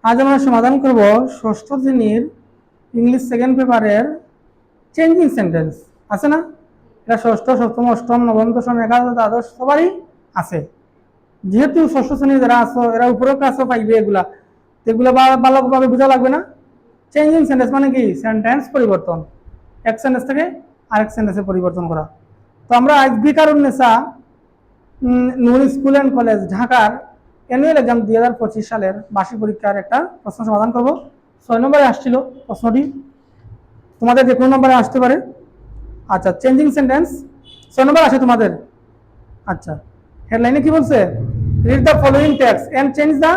আজ আমরা সমাধান করব ষষ্ঠ শ্রেণীর ইংলিশ সেকেন্ড পেপারের চেঞ্জিং সেন্টেন্স। আছে না? এটা ষষ্ঠ, সপ্তম, অষ্টম, নবম, দশম, একাদশ, দ্বাদশ সবারই আছে। যেহেতু ষষ্ঠ শ্রেণীর যারা আছো এরা উপরেও ক্লাসও পাইবে, এগুলো ভালোভাবে বোঝা লাগবে না। চেঞ্জিং সেন্টেন্স মানে কি? সেন্টেন্স পরিবর্তন, এক সেন্টেন্স থেকে আরেক সেন্টেন্সে পরিবর্তন করা। তো আমরা আজ বিকারুন্নেসা নুন স্কুল অ্যান্ড কলেজ ঢাকার অ্যানুয়াল এক্সাম 2025 সালের বার্ষিক পরীক্ষার একটা প্রশ্ন সমাধান করব। 6 নম্বরে আসছিল প্রশ্নটি, তোমাদের যে কোনো নম্বরে আসতে পারে। আচ্ছা, চেঞ্জিং সেন্টেন্স 6 নম্বর আসে তোমাদের। আচ্ছা, হেডলাইনে কি বলছে? Read the following text and change the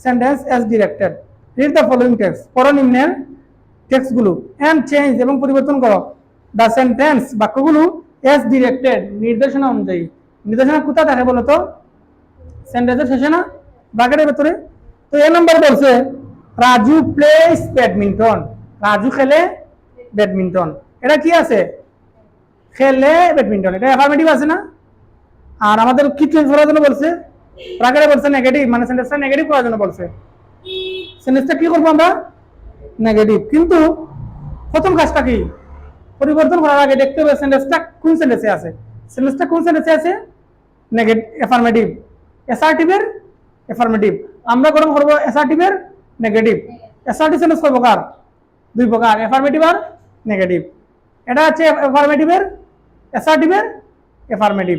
sentence as directed. Read the following text, পড়ো নিম্নের টেক্সটগুলো, এন্ড চেঞ্জ এবং পরিবর্তন করো দ্য সেন্টেন্স বাক্যগুলো অ্যাজ ডিরেক্টেড নির্দেশনা অনুযায়ী। নির্দেশনা কোথায় থাকে বলো তো? সেন্টেন্সের শেষে না, ব্র্যাকেটের ভেতরে। তো এ নম্বর বলছে রাজু প্লেস ব্যাডমিন্টন। রাজু খেলে ব্যাডমিন্টন। এটা কি আছে? খেলে ব্যাডমিন্টন, এটা অ্যাফার্মেটিভ আছে না? আর আমাদের কি চেঞ্জ করার জন্য বলছে? ব্র্যাকেটে বলছে নেগেটিভ, মানে সেন্টেন্সটা নেগেটিভ করার জন্য বলছে। সেন্টেন্সটা কি করবো আমরা? নেগেটিভ। কিন্তু প্রথম কাজটা কি? পরিবর্তন করার আগে দেখতে হবে সেন্টেন্সটা কোন সেন্টেন্সে আছে। সেন্টেন্সটা কোন সেন্টেন্সে আছে? Negative, affirmative. অ্যাসার্টিভের অ্যাফার্মেটিভ। আমরা গঠন করব অ্যাসার্টিভের নেগেটিভ। অ্যাসার্টিভ সেন্টেন্স কয় প্রকার? দুই প্রকার, অ্যাফার্মেটিভ আর নেগেটিভ। এটা হচ্ছে অ্যাফার্মেটিভের, অ্যাসার্টিভের অ্যাফার্মেটিভ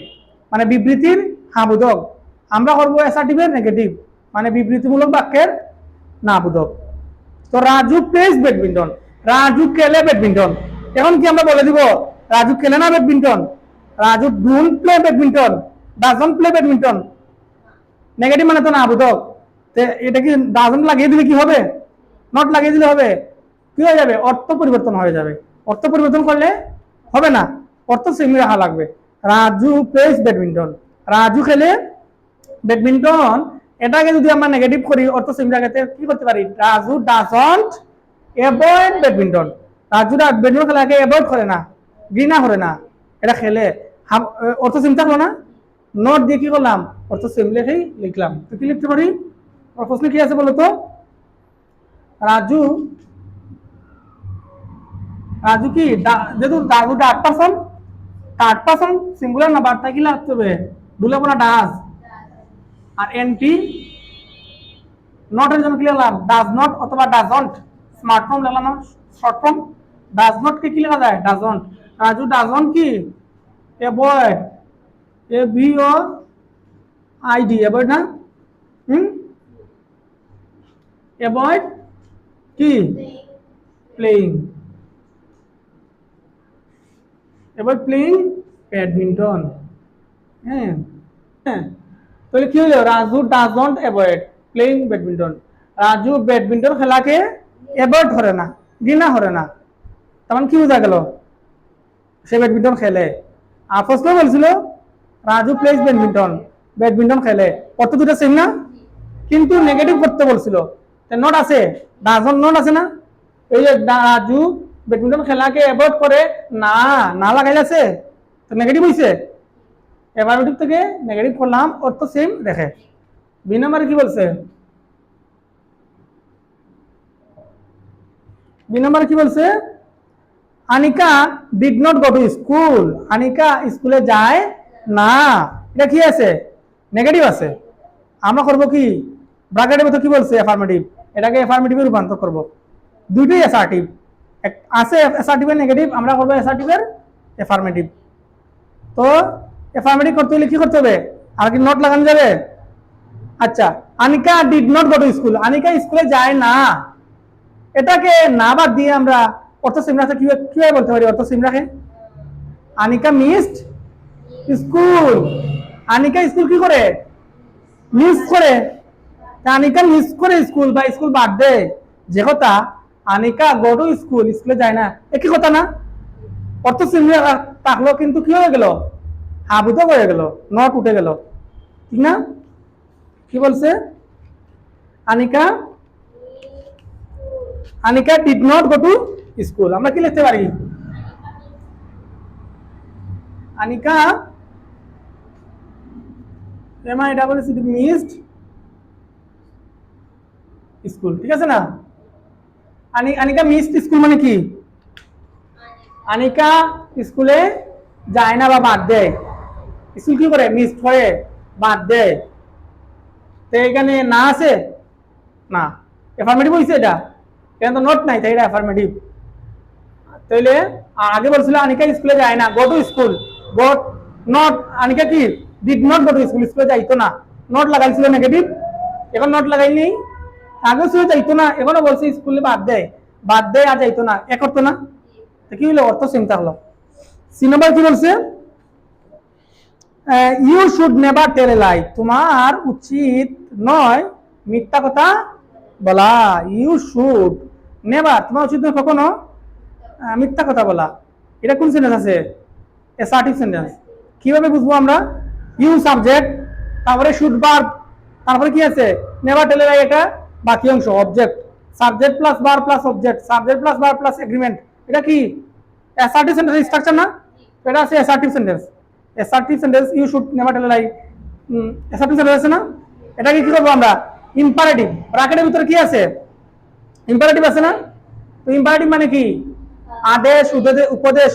মানে বিবৃতির হ্যাঁ বোধক। আমরা করব অ্যাসার্টিভের নেগেটিভ মানে বিবৃতিমূলক বাক্যের না বোধক। তো রাজু প্লেস ব্যাডমিন্টন, রাজু খেলে ব্যাডমিন্টন। এখন কি আমরা বলে দিব রাজু খেলে না badminton? Raju don't play badminton, doesn't play badminton. Negative মানে তো না বোধক। এটা কি ডাজন্ট লাগিয়ে দিলে কি হবে? নট লাগিয়ে দিলে হবে? কি হয়ে যাবে? অর্থ পরিবর্তন হয়ে যাবে। অর্থ পরিবর্তন করলে হবে না, অর্থ সেম রাখা লাগবে। রাজু প্লেস ব্যাডমিন্টন, রাজু খেলে ব্যাডমিন্টন। এটাকে যদি আমরা নেগেটিভ করি অর্থ সেম রাখাতে কি করতে পারি? Raju doesn't avoid badminton. Raju badminton খেলাকে অ্যাভয়েড করে না, ঘৃণা করে না, এটা খেলে। অর্থ সেম থাকলো না? নোট দিয়ে কি করলাম? অর্থ সেম লিখেই লিখলাম। তো কি লিখতে পারি? প্রশ্ন কি আছে বলতো? রাজু, রাজু কি যেহেতু Raju third person, third person singular না বার্তা কি লাগতে হবে? ভুলে পড়া ডাজ। আর এনটি নটের জন্য কি লিখলাম? ডাজ নট অথবা ডাজন্ট। স্মার্ট ফর্ম লিখলাম না, শর্ট ফর্ম। ডাজ নট কে কি লেখা যায়? ডাজন্ট। রাজু ডাজন্ট কি? Avoid, A V O I D, avoid না? অ্যাভয়েড কি? Playing, avoid playing badminton. হ্যাঁ হ্যাঁ, তাহলে কি হলো? Raju doesn't avoid playing badminton. Raju badminton খেলাকে অ্যাভয়েড করে না, ঘৃণা করে না। তার মানে কি বোঝা গেল? সে ব্যাডমিন্টন খেলে। আর প্রশ্ন বলছিল রাজু প্লেস ব্যাডমিন্টন, ব্যাডমিন্টন খেলে। অর্থ দুটো সেম না, কিন্তু নেগেটিভ করতে বলছিল। নট আছে, ডাজন নট আছে না? এই যে রাজু ব্যাডমিন্টন খেলাকে অ্যাভয়েড করে না, না লাগাই আছে, তো নেগেটিভ হইছে। অ্যাফার্মেটিভ থেকে নেগেটিভ করলাম, অর্থ সেম দেখে। বি নাম্বারে কি বলছে? বি নাম্বারে কি বলছে? Anika did not go to school. Anika স্কুলে যায় না। এটা কি আছে? নেগেটিভ আছে। আমরা করব কি? ব্র্যাকেটের মধ্যে কি বলছে? অ্যাফার্মেটিভ। এটাকে অ্যাফার্মেটিভে রূপান্তর করব। দুইটাই অ্যাসার্টিভ আছে, অ্যাসার্টিভের নেগেটিভ, আমরা করব অ্যাসার্টিভের অ্যাফার্মেটিভ। তো অ্যাফার্মেটিভ করতে হলে কি করতে হবে? আর কি নট লাগানো যাবে? আচ্ছা, Anika did not go to school, Anika স্কুলে যায় না। এটাকে না বাদ দিয়ে আমরা অর্থ সেম রাখতে কিভাবে বলতে পারি? অর্থ সেম রাখে Anika missed school. Anika school কি করে? মিস করে। আনিকা মিস করে স্কুল বা স্কুল বাদ দেয়, যে কথা আনিকা গো টু স্কুল, স্কুলে যায় না, একই কথা না? অর্থ সেম থাকলো কিন্তু কি হয়ে গেল? হাবুতো হয়ে গেল, নট উঠে গেল, ঠিক না? কি বলছে? Anika, Anika did not go to school. আমরা কি লিখতে পারি? Anika MI double missed school, ঠিক আছে না? আনিকা মিসড স্কুল মানে কি? আনিকা স্কুলে যায় না বা বাদ দেয়। স্কুল কি করে? মিস করে, বাদ দেয়। তো এখানে না আছে না, অ্যাফার্মেটিভ হইছে এটা, এখানে তো নট নাই, তাই এটা অ্যাফার্মেটিভ। তাইলে আগে বলছিল আনিকা স্কুলে যায় না, go to school, go not, Anika কি did not go to school, স্কুলে যাইতো না, নট লাগাইছিল নেগেটিভ, এখন নট লাগাইনি। আগে ছিল যাইতো না, এখনো বলছে স্কুলে বাদ দেয়, বাদ দেয় আর যাইতো না, এক করতো না, তো কি হলো? অর্থ সেম থাকলো। সি নাম্বার কি বলছে? You should never tell a lie, তোমার উচিত নয় মিথ্যা কথা বলা। ইউ শুড নেভার, তোমার উচিত নয় কখনো মিথ্যা কথা বলা। এটা কোন সেন্টেন্স আছে? Assertive sentence. কিভাবে বুঝবো আমরা? ইউ সাবজেক্ট, তারপরে শুড ভার্ব, তারপরে কি আছে? নেভার টেল এ লাই, এটা বাকি অংশ object, subject plus verb plus object, subject plus verb plus agreement. এটা কি অ্যাসার্টিভ সেন্টেন্স স্ট্রাকচার না? এটা আছে assertive sentence. Assertive sentence you should never tell a lie, assertive sentence আছে না? এটাকে কি করবো আমরা? ইম্পারেটিভ। ব্র্যাকেটের ভিতরে কি আছে? ইম্পারেটিভ আছে না? তো ইম্পারেটিভ মানে কি? আদেশ, উপদেশ,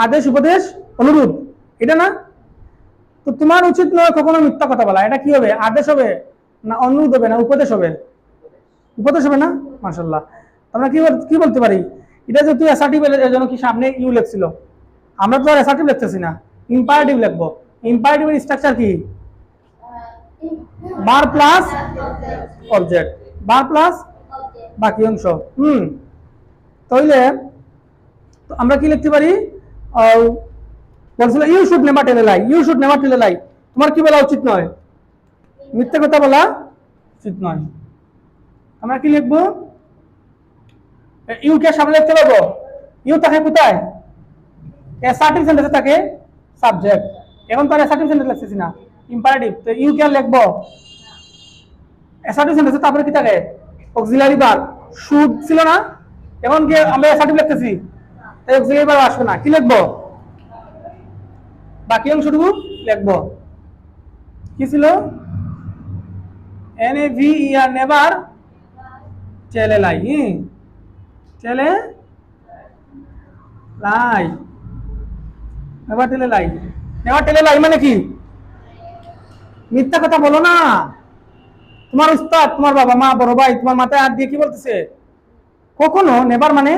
আদেশ, উপদেশ, অনুরোধ, এটা না? তো তোমার উচিত নয় কখনো মিথ্যা কথা বলা, এটা কি হবে? আদেশ হবে না অনুরোধ হবে না উপদেশ হবে? উপদেশ হবে না? মাশাআল্লাহ। আমরা কি বলতে পারি? এটা যেহেতু অ্যাসার্টিভ এর জন্য কি সামনে ইউ লিখছিল, আমরা তো আর অ্যাসার্টিভ লিখতেছি না, ইম্পারেটিভ লিখবো। ইম্পারেটিভ এর স্ট্রাকচার কি? Verb plus object, verb plus বাকি অংশ। তাহলে তো আমরা কি লিখতে পারি? বলছিল you should never tell a lie, you should never tell a lie, তোমার কি বলা উচিত নয়? মিথ্যা কথা বলা উচিত নয়। আমরা কি লিখবো? ইউ কে সামনে লিখতে পারবো? ইউ থাকে কোথায়? অ্যাসার্টিভ সেন্টেন্সে থাকে সাবজেক্ট, এখন তো আর অ্যাসার্টিভ সেন্টেন্স লিখতেছি না, ইম্পারেটিভ, তো ইউ কে লিখবো অ্যাসার্টিভ সেন্টেন্সে, তারপরে কি থাকে? অক্সিলারি ভার্ব, শুড ছিল না, এখন কি আমরা অ্যাসার্টিভ লিখতেছি, তাই অক্সিলারি ভার্ব আসবে না, কি লিখবো? বাকি অংশটুকু লিখবো। কি ছিল? NAVER, never tell a lie, tell a lie, never tell a lie. Never tell a লাই মানে কি? মিথ্যা কথা বলো না। তোমার উস্তাদ, তোমার বাবা মা, বড় ভাই তোমার মাথায় হাত দিয়ে কি বলতেছে? কখনো, নেভার মানে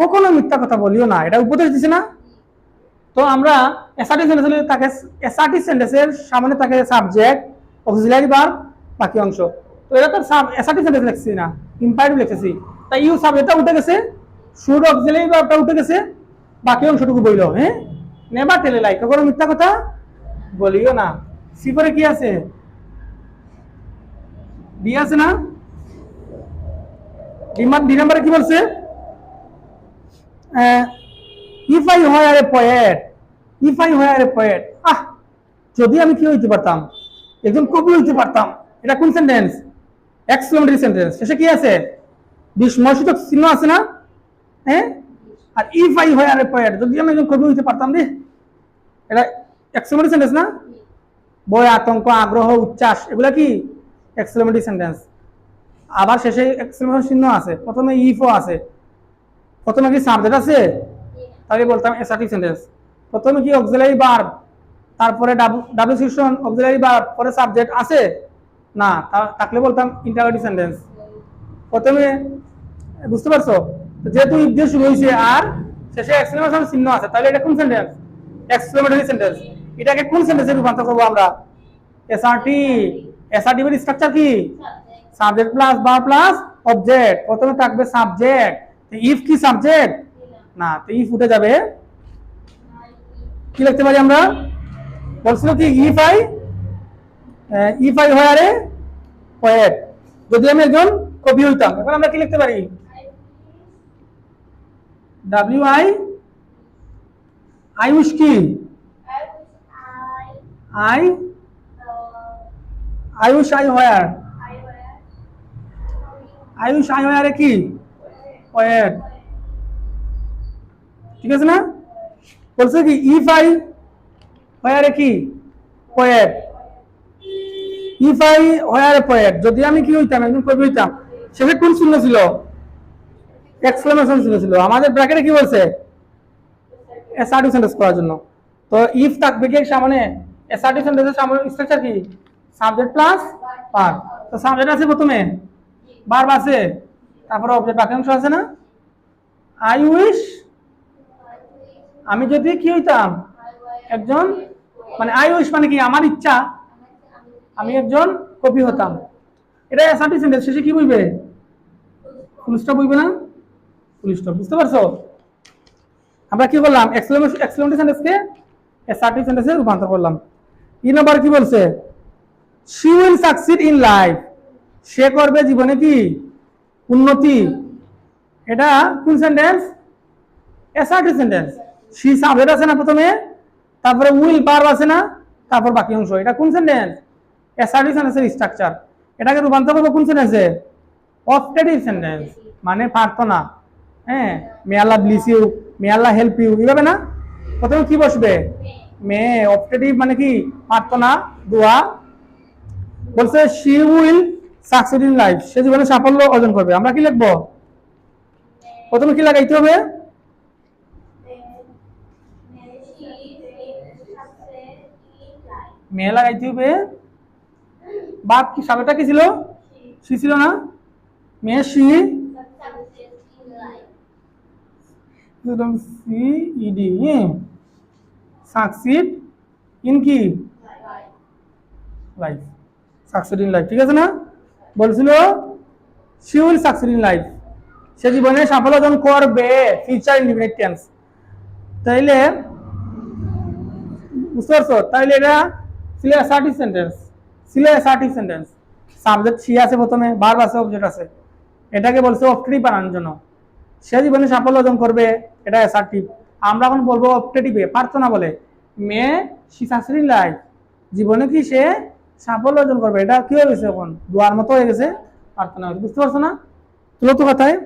কখনো মিথ্যা কথা বলিও না, এটা উপদেশ দিছে না? তো আমরা অ্যাসার্টিভ সেন্টেন্সে তাকে, অ্যাসার্টিভ সেন্টেন্সের সামনে থাকে সাবজেক্ট, অক্সিলারি ভার্ব, বাকি অংশ। তো এটা তো অ্যাসার্টিভ সেন্টেন্স লিখছি না, ইম্পারেটিভ লিখেছি, তাই ইউ সাবজেক্টটা উঠে গেছে, শুড অক্সিলারি ভার্বটা উঠে গেছে, বাকি অংশটুকু বইল। নেভার টেল এ লাই, কখনো মিথ্যা কথা বলিও না। সি পরে কি আছে? ডি আছে না? ডি নাম্বারে কি বলছে? If I were a poet, if I were a poet, যদি আমি কি হইতে পারতাম? একজন কবি হইতে পারতাম। এটা কোন সেন্টেন্স? Exclamatory sentence. শেষে কি আছে? বিস্ময়সূচক চিহ্ন আছে না? আর if I were a poet, যদি আমি একজন কবি হইতে পারতাম রে, এটা এক্সক্লেমেটরি সেন্টেন্স না? ভয়, আতঙ্ক, আগ্রহ, উচ্ছ্বাস, এগুলা কি এক্সক্লেমেটরি সেন্টেন্স। আবার শেষে এক্সক্লেমেশন চিহ্ন আছে, প্রথমে ইফও আছে, প্রথমে কি সাবজেক্ট আছে? তাহলে বলতাম অ্যাসার্টিভ সেন্টেন্স। প্রথমে কি অক্সিলারি ভার্ব, তারপরে ডাব্লিউসিশন অক্সিলারি ভার্ব, পরে সাবজেক্ট আছে না, থাকলে বলতাম ইন্টারোগেটিভ সেন্টেন্স। প্রথমে বুঝতে পারছো? যেহেতু ইফ দিয়ে শুরু হয়েছে আর শেষে এক্সক্লেমেশন চিহ্ন আছে, তাহলে এটা কোন সেন্টেন্স? Exclamatory sentence. এটাকে কোন সেন্টেন্সে রূপান্তর করবো আমরা? অ্যাসার্টিভ। অ্যাসার্টিভ এর স্ট্রাকচার কি? Subject plus verb plus object. প্রথমে থাকবে সাবজেক্ট, ইফ কি সাবজেক্ট না, তো ইফ উঠে যাবে, কি লিখতে পারি আমরা? বলছিল কি if I were a poet, যদি আমি একজন কবি হইতাম। এখন আমরা কি লিখতে পারি? ডাব্লিউ আই উইশ কি? I wish I were, I wish I were a কি? পোয়েট, ঠিক আছে না? বলছে কি ইফ আই ওয়্যার এ কি? Poet. If I were A poet, যদি আমি কি হইতাম, একজন কবি হইতাম, সেটা কোন চিহ্ন ছিল? এক্সক্লেমেশন চিহ্ন ছিল। আমাদের ব্র্যাকেটে কি বলছে? অ্যাসার্টিভ সেন্টেন্স করার জন্য। তো ইফ থাকবে কি সামনে? অ্যাসার্টিভ সেন্টেন্সের সামনে স্ট্রাকচার কি? Subject plus verb. তো সাবজেক্ট আছে প্রথমে, ভার্ব আছে, তারপরে অবজেক্ট বাক্যাংশ আছে না? আই উইশ, আমি যদি কি হইতাম, একজন, মানে আই উইশ মানে কি আমার ইচ্ছা, আমি একজন কবি হতাম। এটা অ্যাসার্টিভ সেন্টেন্স, শেষে কি বলবে? ফুল স্টপ বলবে না? Full stop. বুঝতে পারছো? আমরা কি করলাম? এক্সক্লেমেটরি সেন্টেন্সকে অ্যাসার্টিভ সেন্টেন্সে রূপান্তর করলাম। ই নাম্বার কি বলছে? She will succeed in life, সে করবে জীবনে কি? উন্নতি। এটা কোন sentence? Assertive sentence. She subject আছে না প্রথমে, তারপরে উইল ভার্ব আছে না, তারপর বাকি অংশ। এটা কোন সেন্টেন্স? অ্যাসার্টিভ সেন্টেন্সের স্ট্রাকচার। এটাকে রূপান্তর করবো কোন সেন্টেন্সে? অপটেটিভ সেন্টেন্স, মানে প্রার্থনা। হ্যাঁ, may Allah bless you, may Allah help you, এইভাবে না? প্রথমে কি বসবে? মে। অপটেটিভ মানে কি? প্রার্থনা, দোয়া। বলছে she will succeed in life, সে জীবনে সাফল্য অর্জন করবে। আমরা কি লিখবো? প্রথমে কি লাগাইতে হবে? মে লাগাইতে হবে। বাপ কি সাবেটা কি ছিল? শি ছিল না? May she, C ED, succeed in কি? লাইফ। সাকসিড ইন লাইফ, ঠিক আছে না? বলছিল she will succeed in life, সে জীবনে সাফল্য অর্জন করবে, ফিউচার ইনডিফিনিট টেন্স। তাইলে বুঝতে পারছো? তাইলে এটা ছিল অ্যাসার্টিভ সেন্টেন্স, ছিল অ্যাসার্টিভ সেন্টেন্স। সাবজেক্ট শি আছে প্রথমে, ভার্ব আছে, অবজেক্ট আছে। এটাকে বলছে অপটেটিভ বানানোর জন্য। সে জীবনে সাফল্য অর্জন করবে, এটা অ্যাসার্টিভ। আমরা এখন বলবো অপটেটিভে, প্রার্থনা বলে মে শি সাকসিড ইন লাইফ, জীবনে কি সে সাফল্য অর্জন করবে। এটা কি হয়ে গেছে? এখন দোয়ার মতো হয়ে গেছে, প্রার্থনা হয়ে গেছে। বুঝতে পারছো না? তুলো তো কথায়।